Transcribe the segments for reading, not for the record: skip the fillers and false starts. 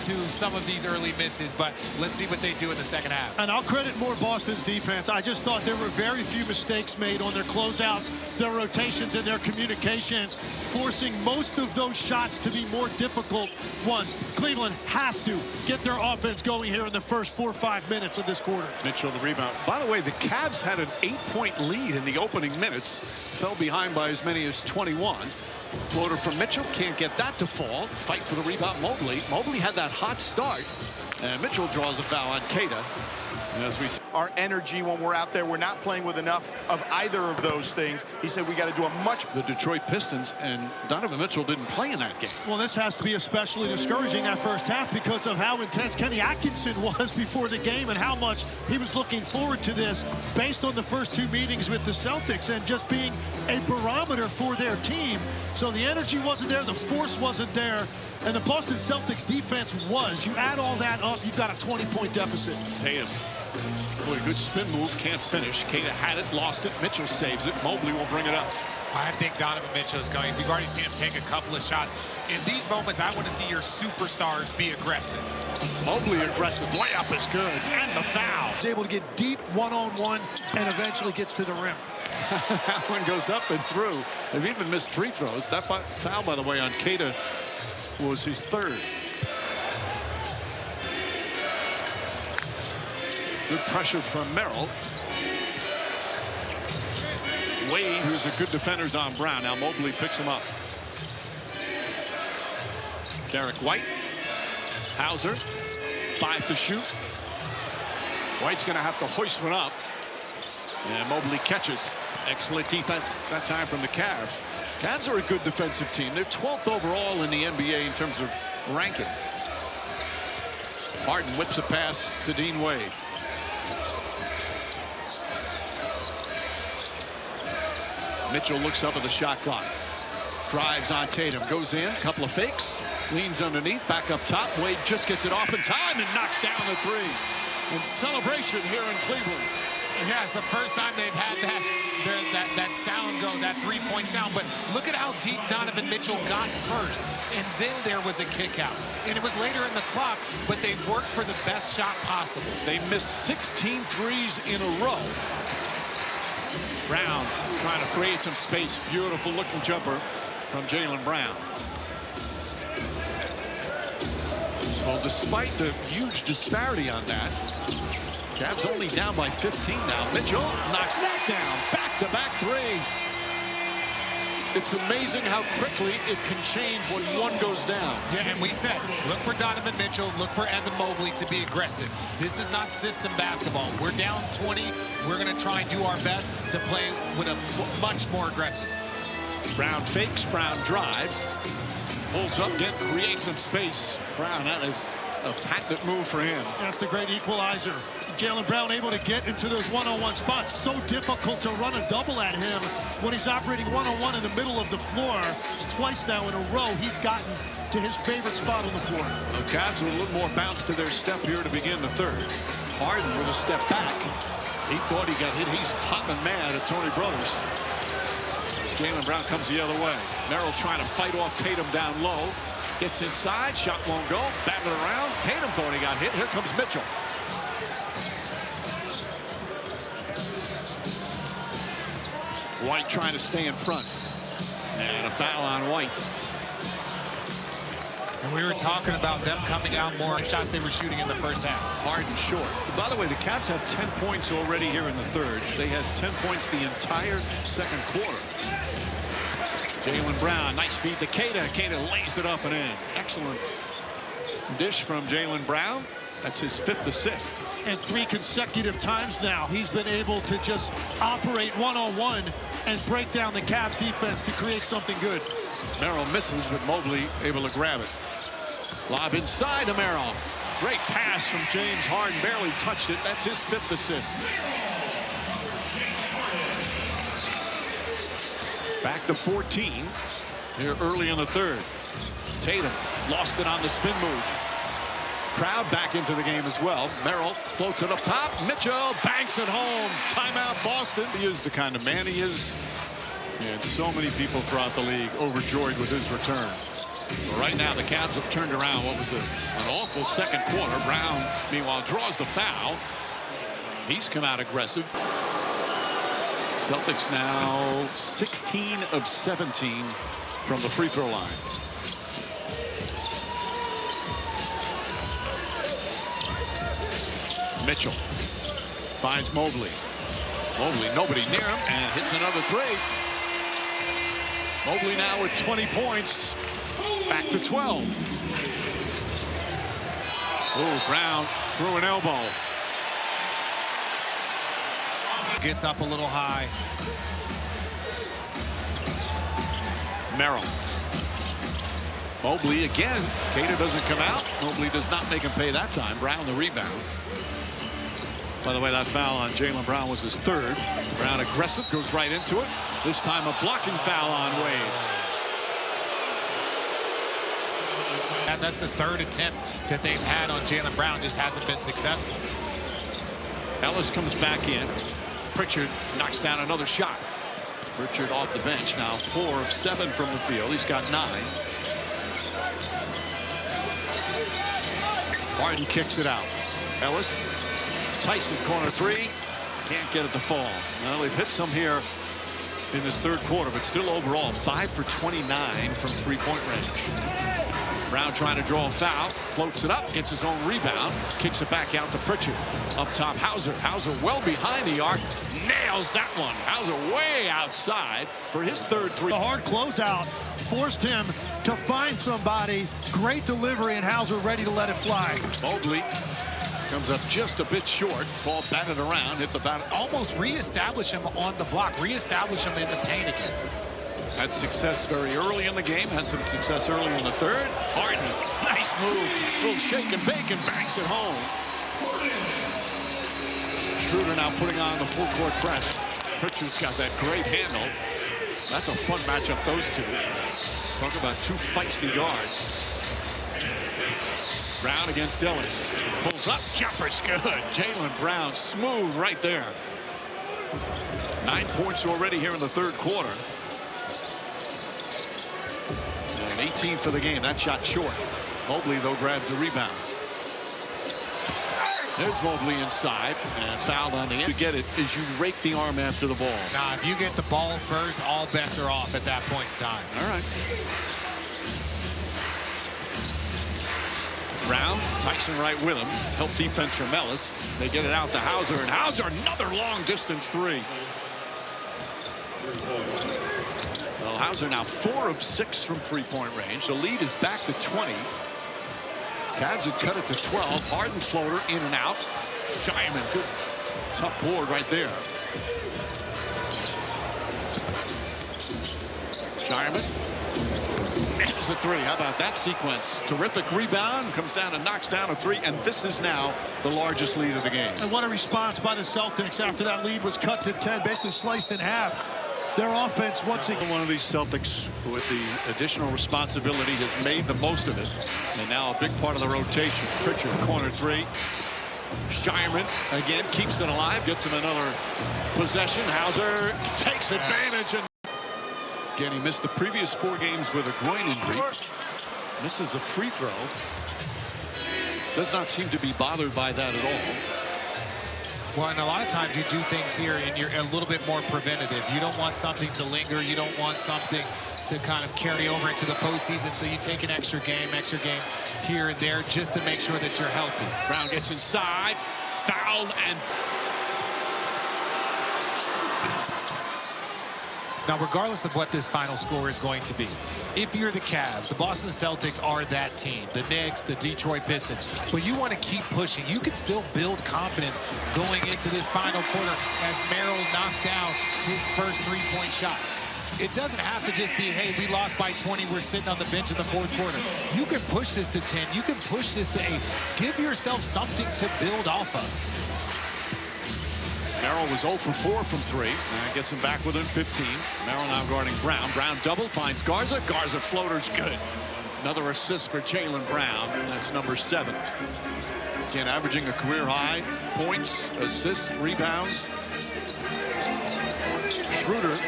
to some of these early misses, but let's see what they do in the second half. And I'll credit more Boston's defense. I just thought there were very few mistakes made on their closeouts, their rotations, and their communications, forcing most of those shots to be more difficult ones. Cleveland has to get their offense going here in the first 4 or 5 minutes of this quarter. Mitchell the rebound. By the way, the Cavs had an 8-point lead in the opening minutes, fell behind by as many as 21. Floater from Mitchell, can't get that to fall. Fight for the rebound, Mobley. Mobley had that hot start, and Mitchell draws a foul on Keita. And as we see, our energy when we're out there, we're not playing with enough of either of those things. He said we got to do a much. The Detroit Pistons, and Donovan Mitchell didn't play in that game. Well, this has to be especially discouraging that first half because of how intense Kenny Atkinson was before the game and how much he was looking forward to this based on the first 2 meetings with the Celtics and just being a barometer for their team. So the energy wasn't there, the force wasn't there, and the Boston Celtics defense was. You add all that up, you've got a 20-point deficit. Tatum. Boy, good spin move, can't finish. Keita had it, lost it. Mitchell saves it. Mobley will bring it up. I think Donovan Mitchell is going. We've already seen him take a couple of shots. In these moments, I want to see your superstars be aggressive. Mobley aggressive. Layup is good. And the foul. He's able to get deep one-on-one and eventually gets to the rim. That one goes up and through. They've even missed free throws. That foul, by the way, on Keita was his 3rd. Good pressure from Merrill. Wade, who's a good defender, is on Brown. Now Mobley picks him up. Derek White. Hauser. 5 to shoot. White's going to have to hoist one up. And Mobley catches. Excellent defense that time from the Cavs. Cavs are a good defensive team. They're 12th overall in the NBA in terms of ranking. Harden whips a pass to Dean Wade. Mitchell looks up at the shot clock. Drives on Tatum. Goes in. Couple of fakes. Leans underneath. Back up top. Wade just gets it off in time and knocks down the 3. In celebration here in Cleveland. Yeah, it's the first time they've had that sound go, that 3-point sound. But look at how deep Donovan Mitchell got first. And then there was a kick out. And it was later in the clock, but they worked for the best shot possible. They missed 16 threes in a row. Brown trying to create some space. Beautiful looking jumper from Jaylen Brown. Well, despite the huge disparity on that, Cavs only down by 15 now. Mitchell knocks that down. Back-to-back threes. It's amazing how quickly it can change when one goes down. Yeah, and we said, look for Donovan Mitchell, look for Evan Mobley to be aggressive. This is not system basketball. We're down 20. We're going to try and do our best to play with a much more aggressive. Brown fakes, Brown drives. Pulls up, creates some space. Brown, that is a patent move for him. That's the great equalizer. Jaylen Brown able to get into those one-on-one spots. So difficult to run a double at him when he's operating one-on-one in the middle of the floor. It's twice now in a row he's gotten to his favorite spot on the floor. The Cavs with a little more bounce to their step here to begin the 3rd. Harden with a step back. He thought he got hit. He's hot and mad at Tony Brothers. Jaylen Brown comes the other way. Merrill trying to fight off Tatum down low. Gets inside, shot won't go. Batting it around. Tatum thought he got hit. Here comes Mitchell. White trying to stay in front. And a foul on White. And we were talking about them coming out more shots they were shooting in the first half. Harden short. By the way, the Cavs have 10 points already here in the 3rd. They had 10 points the entire 2nd quarter. Jaylen Brown, nice feed to Keita. Keita lays it up and in. Excellent dish from Jaylen Brown. That's his 5th assist. And 3 consecutive times now he's been able to just operate one-on-one and break down the Cavs defense to create something good. Merrill misses, but Mobley able to grab it. Lob inside to Merrill. Great pass from James Harden. Barely touched it. That's his 5th assist. Back to 14 here early in the 3rd. Tatum lost it on the spin move. Crowd back into the game as well. Merrill floats it up top. Mitchell banks it home. Timeout Boston. He is the kind of man he is. And so many people throughout the league overjoyed with his return. Right now, the Cavs have turned around what was an awful second quarter. Brown, meanwhile, draws the foul. He's come out aggressive. Celtics now 16 of 17 from the free throw line. Mitchell finds Mobley. Mobley, nobody near him, and hits another three. Mobley now with 20 points. Back to 12. Oh, Brown threw an elbow. Gets up a little high. Merrill. Mobley again. Cater doesn't come out. Mobley does not make him pay that time. Brown the rebound. By the way, that foul on Jaylen Brown was his third. Brown aggressive, goes right into it. This time a blocking foul on Wade. And that's the third attempt that they've had on Jaylen Brown. Just hasn't been successful. Ellis comes back in. Pritchard knocks down another shot. Pritchard off the bench now, 4 of 7 from the field. He's got 9. Harden kicks it out. Ellis. Tyson corner 3. Can't get it to fall. Well, they've hit some here in this third quarter, but still overall 5 for 29 from three-point range. Brown trying to draw a foul, floats it up, gets his own rebound, kicks it back out to Pritchard. Up top, Hauser. Hauser well behind the arc, nails that one. Hauser way outside for his third three. The hard closeout forced him to find somebody. Great delivery, and Hauser ready to let it fly. Mobley comes up just a bit short. Ball batted around, hit the bat. Almost reestablish him on the block, reestablish him in the paint again. Had success very early in the game, had some success early in the third. Harden, nice move. Little shake and bake and banks it home. Schroeder now putting on the full court press. Pritchard's got that great handle. That's a fun matchup, those two. Talk about two feisty guards. Brown against Ellis. Pulls up, jumper's good. Jaylen Brown, smooth right there. 9 points already here in the third quarter. 18 for the game. That shot short. Mobley, though, grabs the rebound. There's Mobley inside and fouled on the end. To get it is you rake the arm after the ball. Now, if you get the ball first, all bets are off at that point in time. All right. Brown, Tyson right with him. Help defense from Ellis. They get it out to Hauser, and Hauser another long distance three. Well, Hauser now 4 of 6 from three-point range. The lead is back to 20. Cavs had cut it to 12. Harden floater in and out. Shyman, good tough board right there. Shyman nails a three. How about that sequence? Terrific rebound. Comes down and knocks down a three. And this is now the largest lead of the game. And what a response by the Celtics after that lead was cut to 10, basically sliced in half. Their offense once again. One of these Celtics with the additional responsibility has made the most of it. And now a big part of the rotation. Pritchard, corner 3. Shyman again keeps it alive, gets him another possession. Hauser takes advantage. And again, he missed the previous 4 games with a groin injury. Misses a free throw. Does not seem to be bothered by that at all. Well, and a lot of times you do things here and you're a little bit more preventative. You don't want something to linger. You don't want something to kind of carry over into the postseason. So you take an extra game here and there just to make sure that you're healthy. Brown gets inside, fouled, and now, regardless of what this final score is going to be, if you're the Cavs, the Boston Celtics are that team, the Knicks, the Detroit Pistons, but you want to keep pushing. You can still build confidence going into this final quarter as Merrill knocks down his first three-point shot. It doesn't have to just be, hey, we lost by 20, we're sitting on the bench in the fourth quarter. You can push this to 10, you can push this to 8. Give yourself something to build off of. Merrill was 0 for 4 from 3. And gets him back within 15. Merrill now guarding Brown. Brown double, finds Garza. Garza floater's good. Another assist for Jaylen Brown. That's number 7. Again, averaging a career high. Points, assists, rebounds. Schroeder.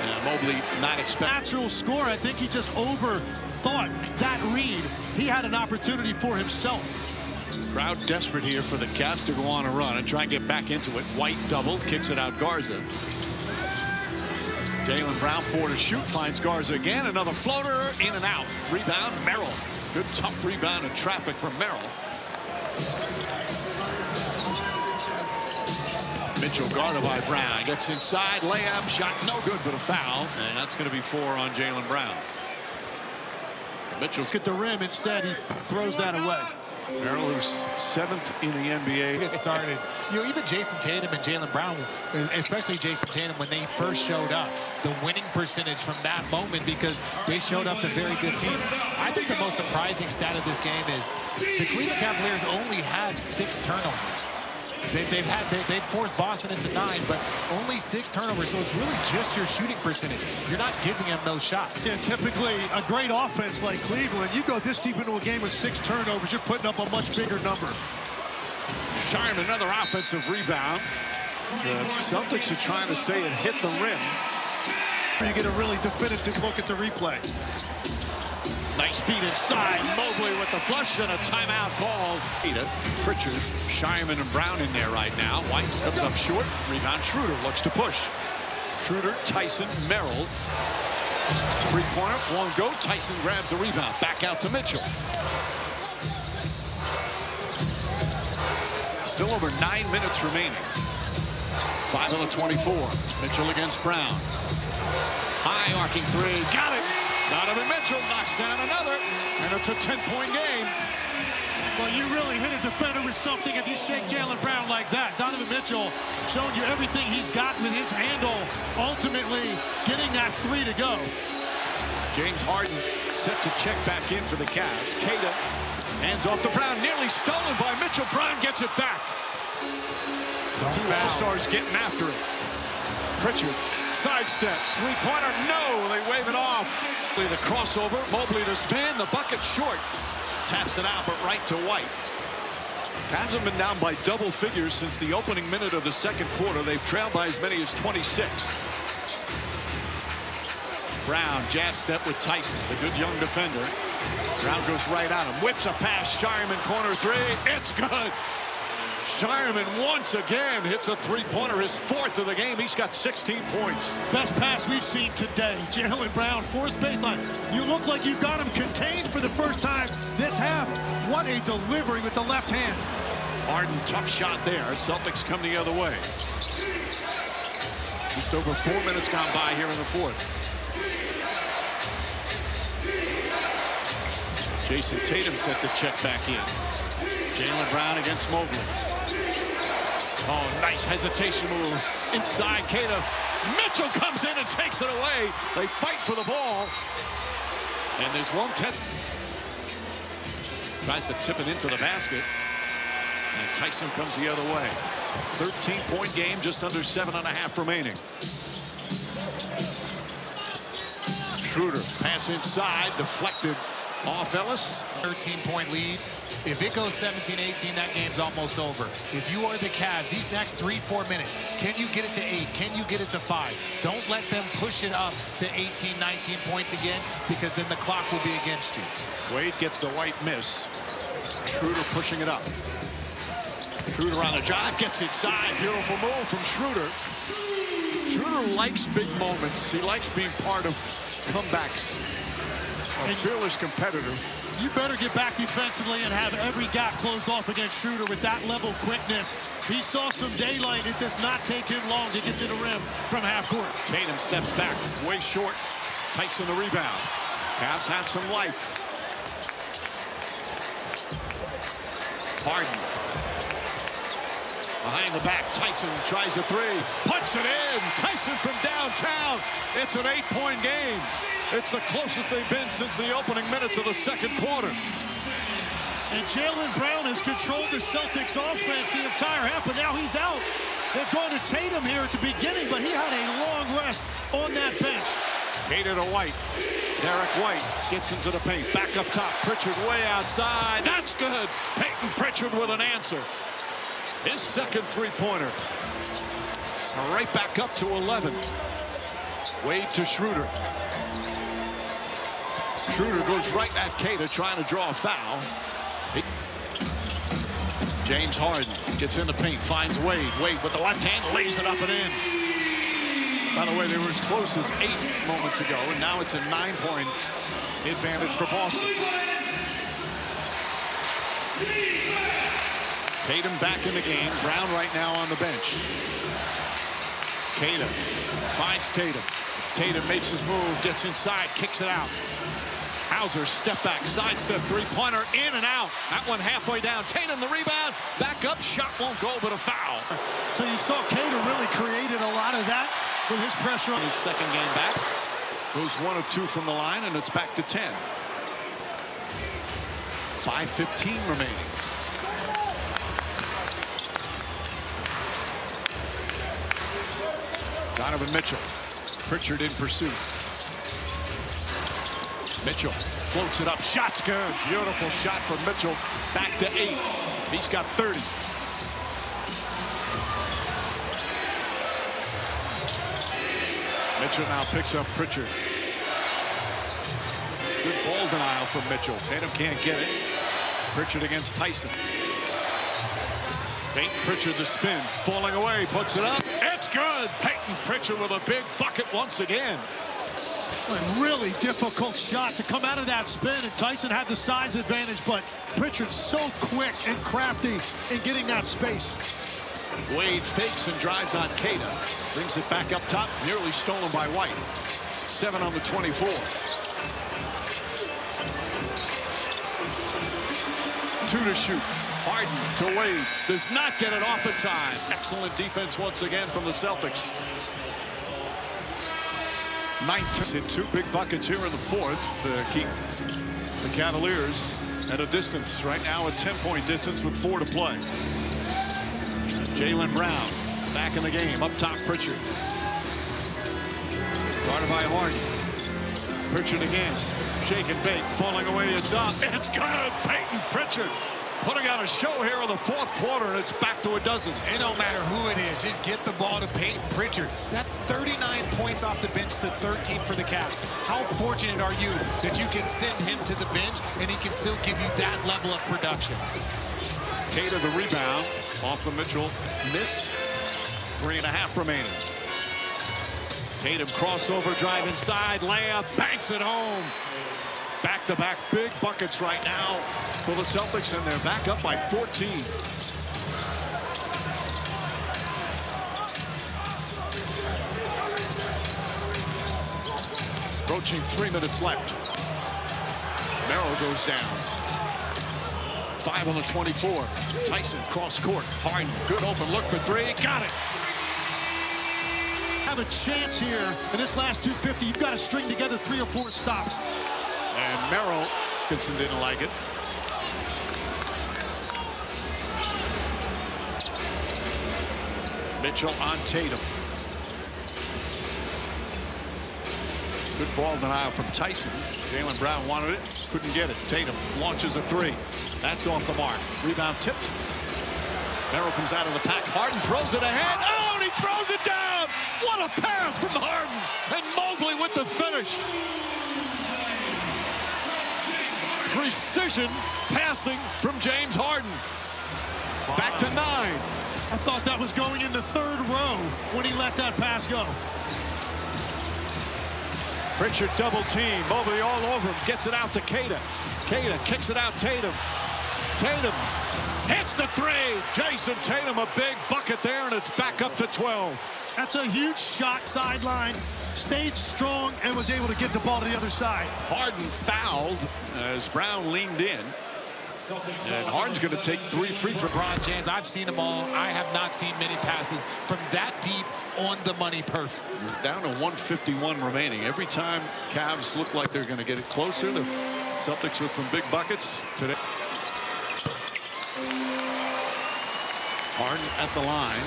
And Mobley not expecting. Natural score. I think he just overthought that read. He had an opportunity for himself. Crowd desperate here for the Cavs to go on a run and try and get back into it. White double, kicks it out Garza. Jaylen Brown 4 to shoot, finds Garza again. Another floater, in and out. Rebound, Merrill. Good tough rebound in traffic from Merrill. Mitchell guarded by Brown. Gets inside, layup, shot no good, but a foul. And that's going to be 4 on Jaylen Brown. Mitchell's Get the rim. Instead, he throws that away. Merrill, who's 7th in the NBA. Get started. You know, even Jason Tatum and Jaylen Brown, especially Jason Tatum, when they first showed up, the winning percentage from that moment, because they showed up to very good teams. I think the most surprising stat of this game is the Cleveland Cavaliers only have 6 turnovers. They've forced Boston into 9, but only 6 turnovers, so it's really just your shooting percentage. You're not giving them those shots. Yeah, typically a great offense like Cleveland, you go this deep into a game with 6 turnovers, you're putting up a much bigger number. Sharm, another offensive rebound. The Celtics are trying to say it hit the rim. You get a really definitive look at the replay. Nice feed inside. Mobley with the flush and a timeout called. Pritchard, Shyman and Brown in there right now. White comes up short. Rebound. Schroeder looks to push. Schroeder, Tyson, Merrill. Three-pointer, won't go. Tyson grabs the rebound. Back out to Mitchell. Still over 9 minutes remaining. 5 on the 24. Mitchell against Brown. High arcing 3. Got it. Donovan Mitchell knocks down another, and it's a 10-point game. Well, you really hit a defender with something if you shake Jaylen Brown like that. Donovan Mitchell showing you everything he's got with his handle, ultimately getting that 3 to go. James Harden set to check back in for the Cavs. Cada hands off to Brown, nearly stolen by Mitchell. Brown gets it back. Two All-Stars getting after it. Pritchard, sidestep, three-pointer, no, they wave it off. The crossover, Mobley to spin, the bucket short. Taps it out, but right to White. Cavs have been down by double figures since the opening minute of the second quarter. They've trailed by as many as 26. Brown, jab step with Tyson, the good young defender. Brown goes right at him, whips a pass, Shyman corner 3, it's good. Shyman once again hits a three-pointer, his 4th of the game. He's got 16 points. Best pass we've seen today. Jaylen Brown, forced baseline. You look like you've got him contained for the first time this half. What a delivery with the left hand. Harden, tough shot there. Celtics come the other way. Just over 4 minutes gone by here in the 4th. Jason Tatum set the check back in. Jaylen Brown against Mobley. Oh, nice hesitation move. Inside, Cada. Mitchell comes in and takes it away. They fight for the ball. And there's 1-10. Tries to tip it into the basket. And Tyson comes the other way. 13-point game, just under 7.5 remaining. Schroeder, pass inside, deflected off Ellis. 13-point lead. If it goes 17-18, that game's almost over. If you are the Cavs, these next 3-4 minutes, can you get it to 8? Can you get it to 5? Don't let them push it up to 18, 19 points again, because then the clock will be against you. Wade gets the White miss. Schroeder pushing it up. Schroeder on the drive, gets inside. Beautiful move from Schroeder. Schroeder likes big moments. He likes being part of comebacks. A fearless competitor. You better get back defensively and have every gap closed off against Schroeder with that level of quickness. He saw some daylight. It does not take him long to get to the rim from half court. Tatum steps back, way short. Tyson the rebound. Cavs have some life. Harden. Behind the back, Tyson tries a 3. Puts it in. Tyson from downtown. It's an 8-point game. It's the closest they've been since the opening minutes of the second quarter. And Jaylen Brown has controlled the Celtics offense the entire half, but now he's out. They've gone to Tatum here at the beginning, but he had a long rest on that bench. Hated to White. Derek White gets into the paint. Back up top. Pritchard way outside. That's good. Peyton Pritchard with an answer. His second three-pointer. Right back up to 11. Wade to Schroeder. Schroeder goes right at Queta, trying to draw a foul. James Harden gets in the paint, finds Wade. Wade with the left hand, lays it up and in. By the way, they were as close as 8 moments ago, and now it's a 9-point advantage for Boston. Tatum back in the game. Brown right now on the bench. Queta finds Tatum. Tatum makes his move, gets inside, kicks it out. Hauser, step back, sidestep, three-pointer, in and out. That one halfway down. Tatum the rebound, back up, shot won't go, but a foul. So you saw Queta really created a lot of that with his pressure. His second game back. Goes 1 of 2 from the line, and it's back to 10. 5:15 remaining. Donovan Mitchell. Pritchard in pursuit. Mitchell floats it up. Shot's good. Beautiful shot from Mitchell. Back to 8. He's got 30. Mitchell now picks up Pritchard. Good ball denial from Mitchell. Tatum can't get it. Pritchard against Tyson. Peyton Pritchard the spin. Falling away. Puts it up. It's good. Peyton Pritchard with a big bucket once again. A really difficult shot to come out of that spin, and Tyson had the size advantage, but Pritchard's so quick and crafty in getting that space. Wade fakes and drives on Queta. Brings it back up top, nearly stolen by White. 7 on the 24. 2 to shoot. Harden to Wade. Does not get it off in time. Excellent defense once again from the Celtics. 19. Hit 2 big buckets here in the 4th to keep the Cavaliers at a distance. Right now a 10-point distance with 4 to play. Jaylen Brown back in the game. Up top, Pritchard. Guarded by Harden. Pritchard again. Shake and bake. Falling away. It's up. It's good. Peyton Pritchard putting on a show here in the 4th quarter, and it's back to a dozen. It don't matter who it is. Just get the ball to Peyton Pritchard. That's 39 points off the bench to 13 for the Cavs. How fortunate are you that you can send him to the bench and he can still give you that level of production? Queta the rebound off the Mitchell miss. 3.5 remaining. Tatum crossover drive inside, layup, banks it home. Back-to-back big buckets right now for the Celtics, and they're back up by 14. Approaching 3 minutes left. Merrill goes down. 5 on the 24. Tyson cross court. Harden, good open look for 3. Got it. Have a chance here in this last 250. You've got to string together 3 or 4 stops. And Merrill, Kinson didn't like it. Mitchell on Tatum. Good ball denial from Tyson. Jaylen Brown wanted it, couldn't get it. Tatum launches a 3. That's off the mark. Rebound tipped. Merrill comes out of the pack. Harden throws it ahead. Oh, and he throws it down. What a pass from Harden. And Mobley with the finish. Precision passing from James Harden. Back to 9. I thought that was going in the 3rd row when he let that pass go. Pritchard double team. Mobley all over him. Gets it out to Queta. Queta kicks it out. Tatum. Tatum hits the 3. Jason Tatum, a big bucket there, and it's back up to 12. That's a huge shot sideline. Stayed strong and was able to get the ball to the other side. Harden fouled as Brown leaned in. And Harden's going to take 3 free throws. LeBron James, I've seen them all. I have not seen many passes from that deep on the money perfect. We're down to 151 remaining. Every time Cavs look like they're going to get it closer, the Celtics with some big buckets today. Harden at the line.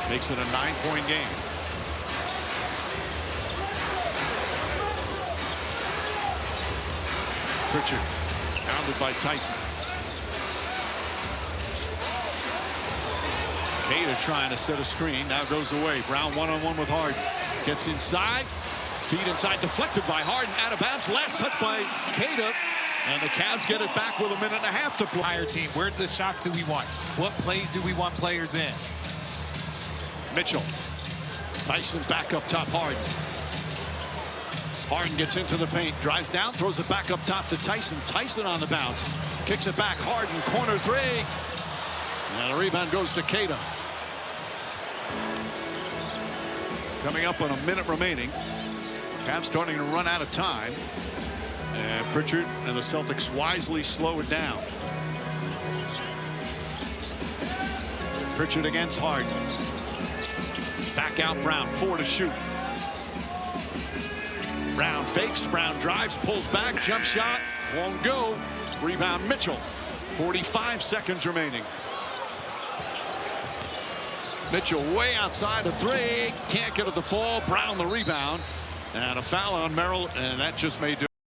Makes it a 9-point game. Pritchard, pounded by Tyson. Queta trying to set a screen. Now goes away. Brown one-on-one with Harden. Gets inside. Feed inside, deflected by Harden. Out of bounds. Last touch by Cada. And the Cavs get it back with a minute and a half to play. Higher team. Where the shots do we want? What plays do we want players in? Mitchell. Tyson back up top. Harden. Harden gets into the paint. Drives down. Throws it back up top to Tyson. Tyson on the bounce. Kicks it back. Harden. Corner three. And the rebound goes to Cada. Coming up on a minute remaining. Cavs starting to run out of time. And Pritchard and the Celtics wisely slow it down. Pritchard against Harden. Back out Brown. 4 to shoot. Brown fakes. Brown drives. Pulls back. Jump shot. Won't go. Rebound Mitchell. 45 seconds remaining. Mitchell way outside the three. Can't get it to fall. Brown the rebound. And a foul on Merrill. And that just may do it.